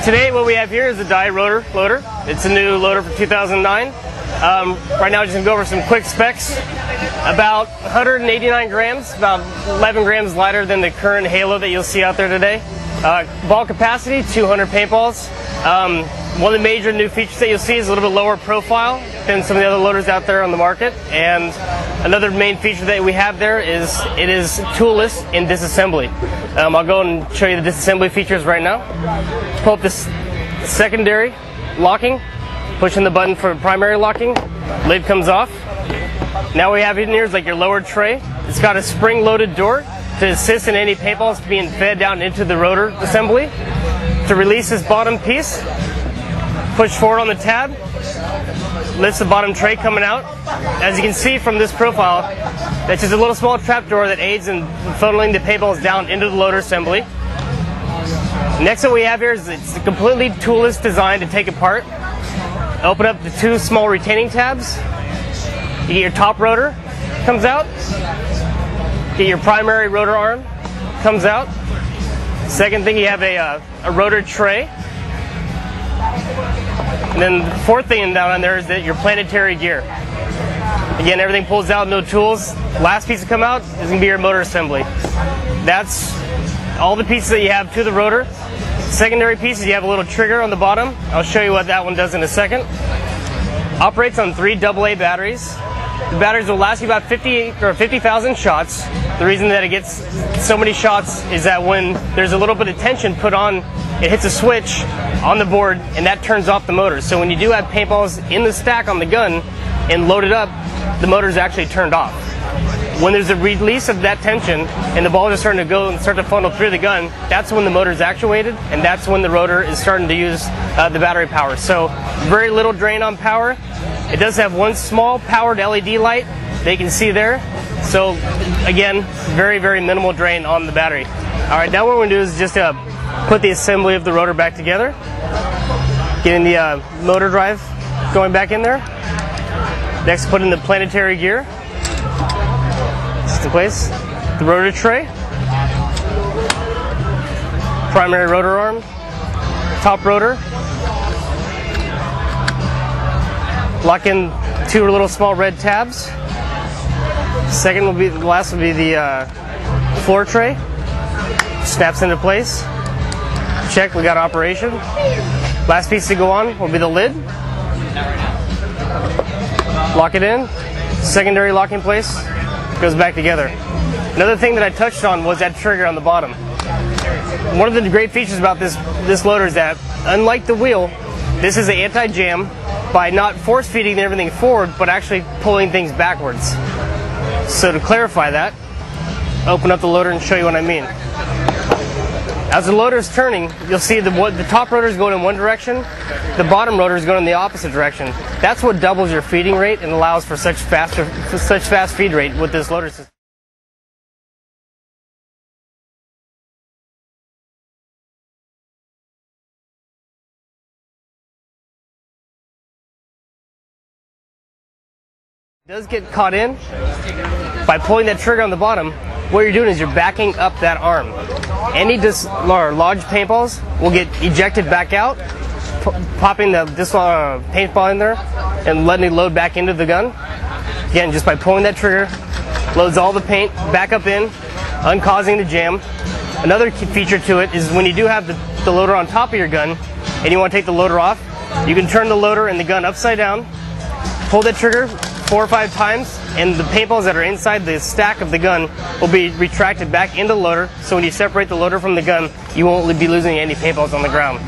Today what we have here is a die rotor loader. It's a new loader for 2009. Right now I'm just going to go over some quick specs. About 189 grams, about 11 grams lighter than the current Halo that you'll see out there today. Ball capacity, 200 paintballs. One of the major new features that you'll see is a little bit lower profile than some of the other loaders out there on the market. And another main feature that we have there is it is toolless in disassembly. I'll go and show you the disassembly features right now. Pull up this secondary locking, pushing the button for primary locking, lid comes off. Now what we have in here is like your lower tray. It's got a spring-loaded door to assist in any paintballs being fed down into the rotor assembly. To release this bottom piece, push forward on the tab, lifts the bottom tray coming out. As you can see from this profile, that's just a little small trap door that aids in funneling the paintballs down into the loader assembly. Next what we have here is it's a completely toolless design to take apart. Open up the two small retaining tabs. You get your top rotor, comes out. Get your primary rotor arm, comes out. Second thing, you have a rotor tray. And then the fourth thing down on there is that your planetary gear. Again, everything pulls out, no tools. Last piece to come out is going to be your motor assembly. That's all the pieces that you have to the rotor. Secondary pieces, you have a little trigger on the bottom. I'll show you what that one does in a second. Operates on 3 AA batteries. The batteries will last you about 50,000 shots. The reason that it gets so many shots is that when there's a little bit of tension put on, it hits a switch on the board and that turns off the motor. So when you do have paintballs in the stack on the gun and loaded up, the motor is actually turned off. When there's a release of that tension and the balls are starting to go and start to funnel through the gun, that's when the motor is actuated and that's when the rotor is starting to use the battery power. So very little drain on power. It does have one small powered LED light that you can see there. So again, very, very minimal drain on the battery. All right, now what we're going to do is just put the assembly of the rotor back together. Getting the motor drive going back in there. Next, put in the planetary gear. Just in place. The rotor tray. Primary rotor arm. Top rotor. Lock in 2 little small red tabs. Second will be, the last will be the floor tray. Snaps into place. Check, we got operation. Last piece to go on will be the lid. Lock it in. Secondary locking place. Goes back together. Another thing that I touched on was that trigger on the bottom. One of the great features about this loader is that, unlike the wheel, this is an anti-jam by not force feeding everything forward, but actually pulling things backwards. So to clarify that, open up the loader and show you what I mean. As the loader is turning, you'll see the top rotor is going in one direction, the bottom rotor is going in the opposite direction. That's what doubles your feeding rate and allows for such fast feed rate with this loader system. It does get caught in by pulling that trigger on the bottom. What you're doing is you're backing up that arm. Any dislodged paintballs will get ejected back out, popping the paintball in there and letting it load back into the gun. Again, just by pulling that trigger, loads all the paint back up in, uncausing the jam. Another key feature to it is when you do have the loader on top of your gun and you want to take the loader off, you can turn the loader and the gun upside down, pull that trigger 4 or 5 times, and the paintballs that are inside the stack of the gun will be retracted back into the loader. So when you separate the loader from the gun, you won't be losing any paintballs on the ground.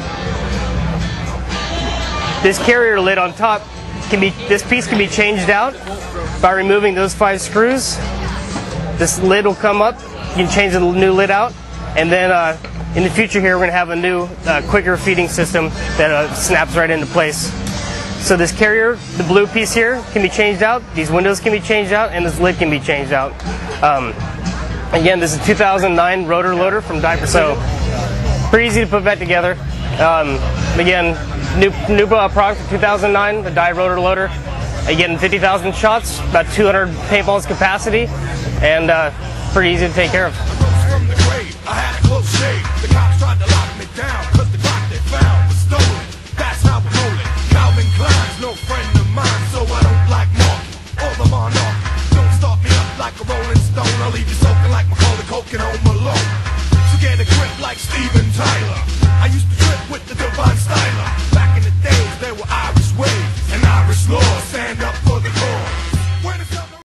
This carrier lid on top this piece can be changed out by removing those 5 screws. This lid will come up. You can change the new lid out, and then in the future here we're going to have a new quicker feeding system that snaps right into place. So this carrier, the blue piece here, can be changed out. These windows can be changed out, and this lid can be changed out. Again, this is 2009 rotor loader from Diaper. So pretty easy to put back together. Again, new product for 2009, the die rotor loader. Again, 50,000 shots, about 200 paintballs capacity, and pretty easy to take care of. like Steven Tyler. I used to